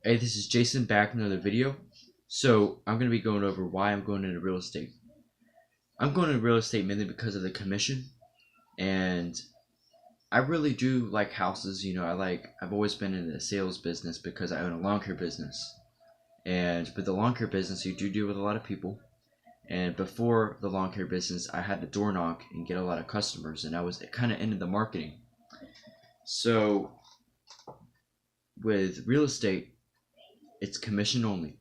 Hey, this is Jason back with another video. So I'm going to be going over why I'm going into real estate. I'm going into real estate mainly because of the commission, and I really do like houses. I've always been in the sales business because I own a lawn care business. And with the lawn care business, you do deal with a lot of people. And before the lawn care business, I had to door knock and get a lot of customers, and I was kind of into the marketing. So with real estate, it's commission only.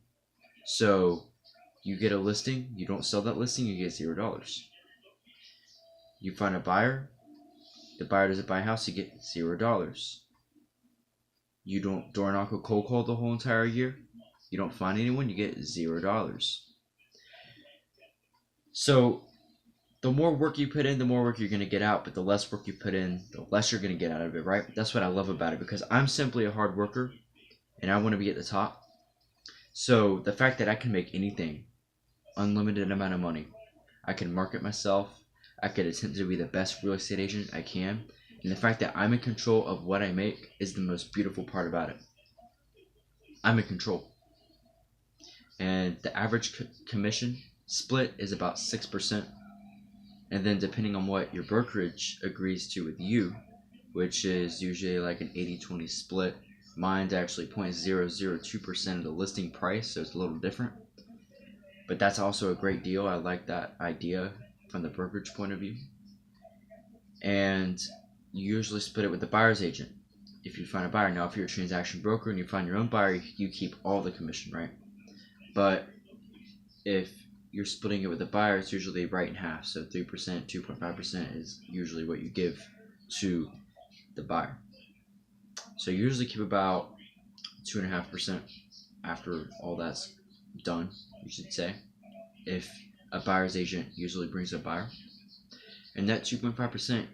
So you get a listing, you don't sell that listing, you get $0. You find a buyer, the buyer doesn't buy a house, you get $0. You don't door knock or cold call the whole entire year, you don't find anyone, you get $0. So the more work you put in, the more work you're going to get out, but the less work you put in, the less you're going to get out of it, right? That's what I love about it, because I'm simply a hard worker and I want to be at the top. So the fact that I can make anything, unlimited amount of money, I can market myself, I could attempt to be the best real estate agent I can, and the fact that I'm in control of what I make is the most beautiful part about it. I'm in control. And the average commission split is about 6%. And then depending on what your brokerage agrees to with you, which is usually like an 80-20 split, mine's actually 0.002% of the listing price, so it's a little different. But that's also a great deal. I like that idea from the brokerage point of view. And you usually split it with the buyer's agent if you find a buyer. Now, if you're a transaction broker and you find your own buyer, you keep all the commission, right? But if you're splitting it with the buyer, it's usually right in half. So 3%, 2.5% is usually what you give to the buyer. So you usually keep about 2.5% after all that's done, you should say, if a buyer's agent usually brings a buyer. And that 2.5%,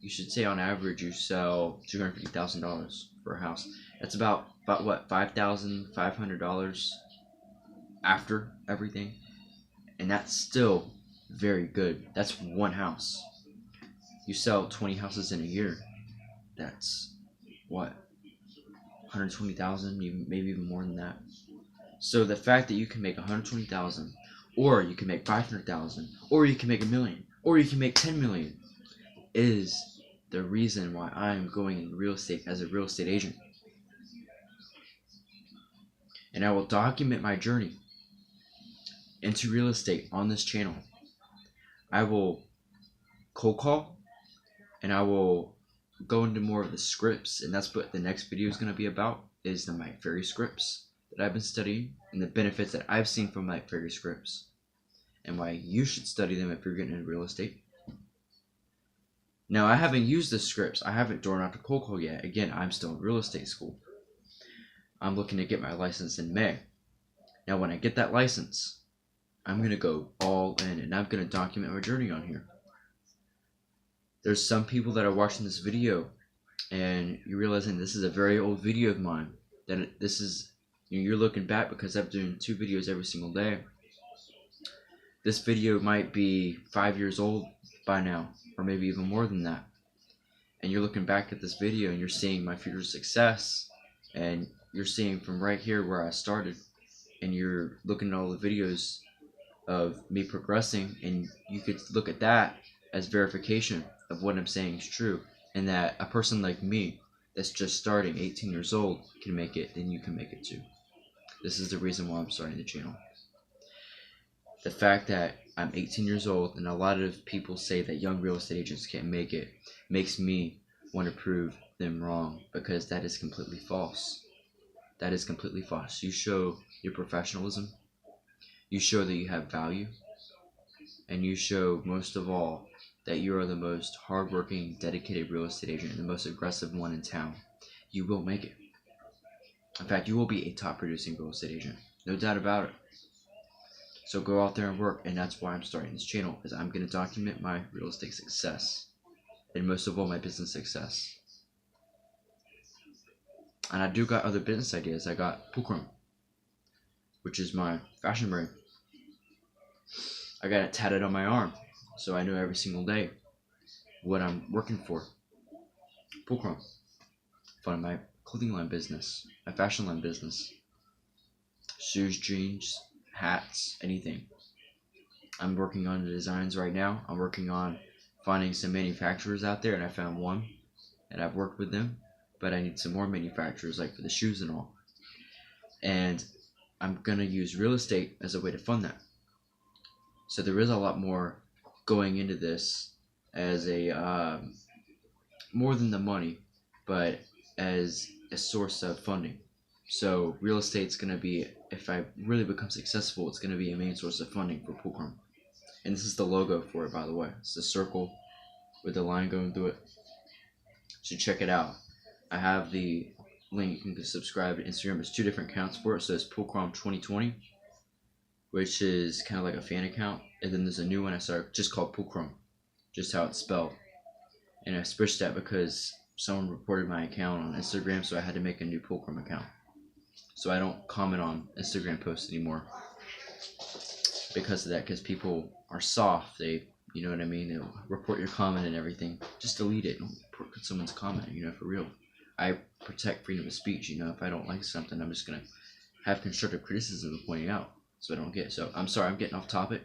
you should say on average you sell $250,000 for a house. That's about what, $5,500 after everything, and that's still very good. That's one house. You sell 20 houses in a year. That's what, 120,000, maybe even more than that. So the fact that you can make 120,000, or you can make 500,000, or you can make $1 million, or you can make 10 million, is the reason why I'm going in real estate as a real estate agent. And I will document my journey into real estate on this channel. I will cold call, and I will go into more of the scripts, and that's what the next video is going to be about, is the Mike Ferry scripts that I've been studying and the benefits that I've seen from Mike Ferry scripts and why you should study them if you're getting into real estate. Now, I haven't used the scripts. I haven't door knocked or cold call yet. Again, I'm still in real estate school. I'm looking to get my license in May. Now, when I get that license, I'm going to go all in, and I'm going to document my journey on here. There's some people that are watching this video, and you're realizing this is a very old video of mine. That this is, you're looking back because I'm doing 2 videos every single day. This video might be 5 years old by now, or maybe even more than that. And you're looking back at this video and you're seeing my future success, and you're seeing from right here where I started, and you're looking at all the videos of me progressing, and you could look at that as verification of what I'm saying is true, and that a person like me that's just starting, 18 years old, can make it, then you can make it too. This is the reason why I'm starting the channel. The fact that I'm 18 years old and a lot of people say that young real estate agents can't make it makes me want to prove them wrong, because that is completely false. That is completely false. You show your professionalism, you show that you have value, and you show most of all that you are the most hardworking, dedicated real estate agent and the most aggressive one in town. You will make it. In fact, you will be a top producing real estate agent. No doubt about it. So go out there and work, and that's why I'm starting this channel, because I'm going to document my real estate success, and most of all, my business success. And I do got other business ideas. I got Pulcrum, which is my fashion brand. I got it tatted on my arm, so I know every single day what I'm working for. Pulcrum, fun of my clothing line business, my fashion line business. shoes, jeans, hats, anything. I'm working on the designs right now. I'm working on finding some manufacturers out there, and I found one, and I've worked with them, but I need some more manufacturers, like for the shoes and all. And I'm gonna use real estate as a way to fund that. So there is a lot more going into this as a more than the money, but as a source of funding. So real estate's gonna be, if I really become successful, it's gonna be a main source of funding for Pulcrum. And this is the logo for it, by the way. It's a circle with the line going through it. So check it out. I have the link. You can subscribe to Instagram. There's 2 different accounts for it. So it's Pulcrum 2020, which is kind of like a fan account, and then there's a new one I started just called Pulcrum, just how it's spelled. And I switched that because someone reported my account on Instagram, so I had to make a new Pulcrum account. So I don't comment on Instagram posts anymore because of that, because people are soft. They, you know what I mean, they'll report your comment and everything. Just delete it. Don't report someone's comment, you know, for real. I protect freedom of speech. You know, if I don't like something, I'm just gonna have constructive criticism of pointing out, so I don't get. So I'm sorry, I'm getting off topic.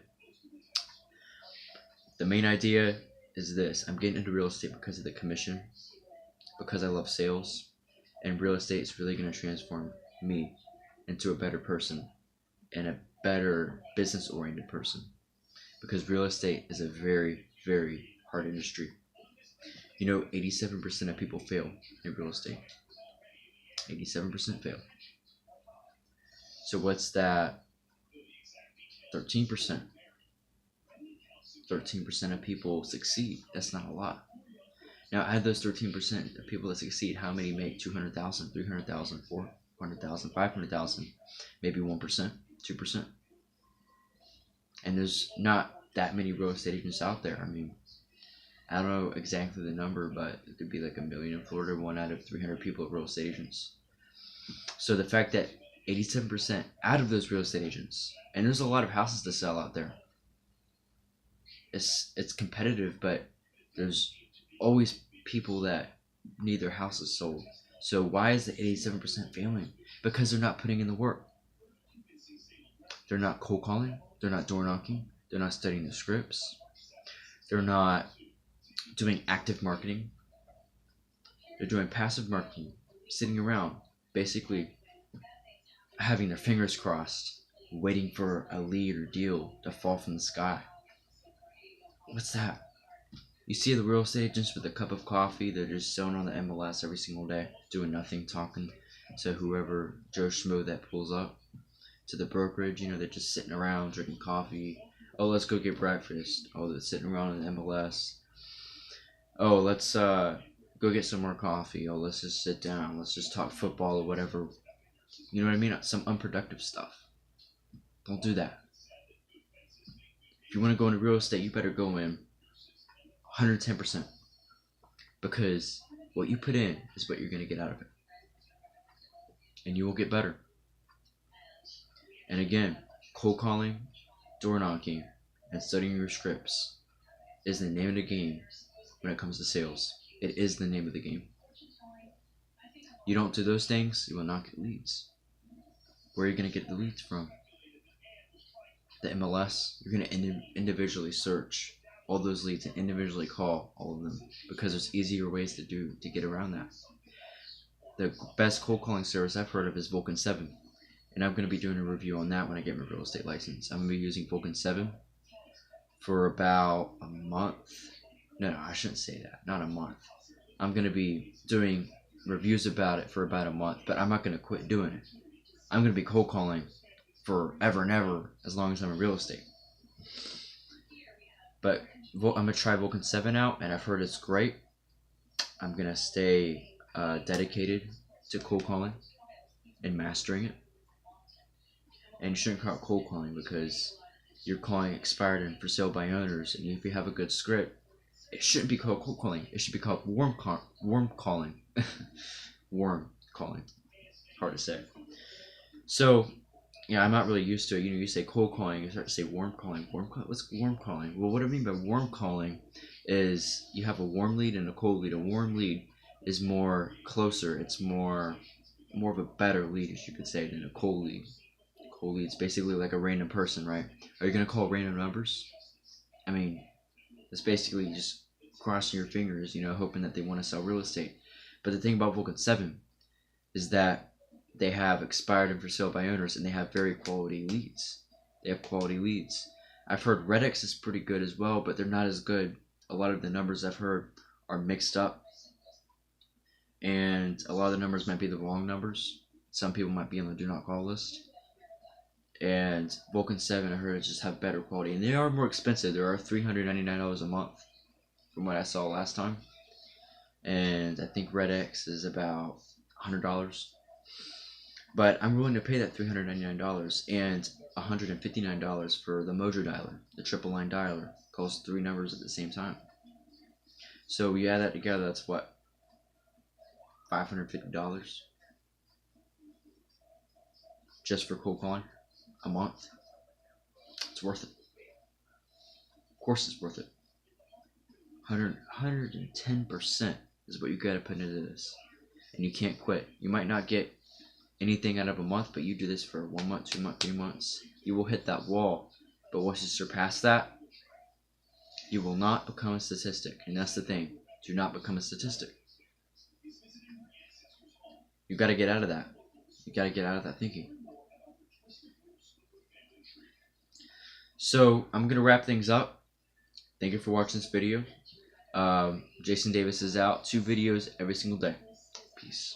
The main idea is this: I'm getting into real estate because of the commission, because I love sales, and real estate is really gonna transform me into a better person and a better business-oriented person. Because real estate is a very, very hard industry. You know, 87% of people fail in real estate. 87% fail. So what's that? 13%. 13% of people succeed. That's not a lot. Now, out of those 13% of people that succeed, how many make 200,000, 300,000, 400,000, 500,000? Maybe 1%, 2%. And there's not that many real estate agents out there. I mean, I don't know exactly the number, but it could be like 1 million in Florida, 1 out of 300 people are real estate agents. So the fact that 87% out of those real estate agents, and there's a lot of houses to sell out there. It's competitive, but there's always people that need their houses sold. So why is the 87% failing? Because they're not putting in the work. They're not cold calling. They're not door knocking. They're not studying the scripts. They're not doing active marketing. They're doing passive marketing, sitting around, basically having their fingers crossed, waiting for a lead or deal to fall from the sky. What's that? You see the real estate agents with a cup of coffee, they're just selling on the MLS every single day, doing nothing, talking to whoever, Joe Schmo that pulls up to the brokerage. You know, they're just sitting around drinking coffee. Oh, let's go get breakfast. Oh, they're sitting around on the MLS. Oh, let's go get some more coffee. Oh, let's just sit down. Let's just talk football or whatever. You know what I mean? Some unproductive stuff. Don't do that. If you want to go into real estate, you better go in 110%. Because what you put in is what you're going to get out of it. And you will get better. And again, cold calling, door knocking, and studying your scripts is the name of the game when it comes to sales. It is the name of the game. You don't do those things, you will not get leads. Where are you going to get the leads from? The MLS. You're going to individually search all those leads and individually call all of them, because there's easier ways to get around that. The best cold calling service I've heard of is Vulcan 7. And I'm going to be doing a review on that when I get my real estate license. I'm going to be using Vulcan 7 for about a month. No, I shouldn't say that. Not a month. I'm going to be doing reviews about it for about a month, but I'm not going to quit doing it. I'm going to be cold calling forever and ever as long as I'm in real estate. But I'm going to try Vulcan 7 out, and I've heard it's great. I'm going to stay dedicated to cold calling and mastering it. And you shouldn't call it cold calling, because you're calling expired and for sale by owners. And if you have a good script, it shouldn't be called cold calling. It should be called warm calling. Warm calling. Hard to say. So, yeah, I'm not really used to it. You know, you say cold calling, you start to say warm calling. What's warm calling? Well, what I mean by warm calling is you have a warm lead and a cold lead. A warm lead is more closer. It's more of a better lead, as you could say, than a cold lead. pull leads, basically like a random person, right? Are you gonna call random numbers? I mean, it's basically just crossing your fingers, hoping that they want to sell real estate. But the thing about Vulcan 7 is that they have expired and for sale by owners, and they have very quality leads. They have quality leads. I've heard Redx is pretty good as well, but they're not as good. A lot of the numbers I've heard are mixed up, and a lot of the numbers might be the wrong numbers. Some people might be on the do not call list. And Vulcan 7, I heard, just have better quality, and they are more expensive. They are $399 a month from what I saw last time, and I think Redx is about $100. But I'm willing to pay that $399 and $159 for the Mojo dialer, the triple line dialer. Calls 3 numbers at the same time. So we add that together, that's what, $550 just for cold calling a month. It's worth it. Of course it's worth it. 110% is what you gotta put into this, and you can't quit. You might not get anything out of a month, but you do this for 1 month, 2 months, 3 months, you will hit that wall. But once you surpass that, you will not become a statistic. And that's the thing. Do not become a statistic. You got to get out of that. You got to get out of that thinking. So I'm going to wrap things up. Thank you for watching this video. Jason Davis is out. 2 videos every single day. Peace.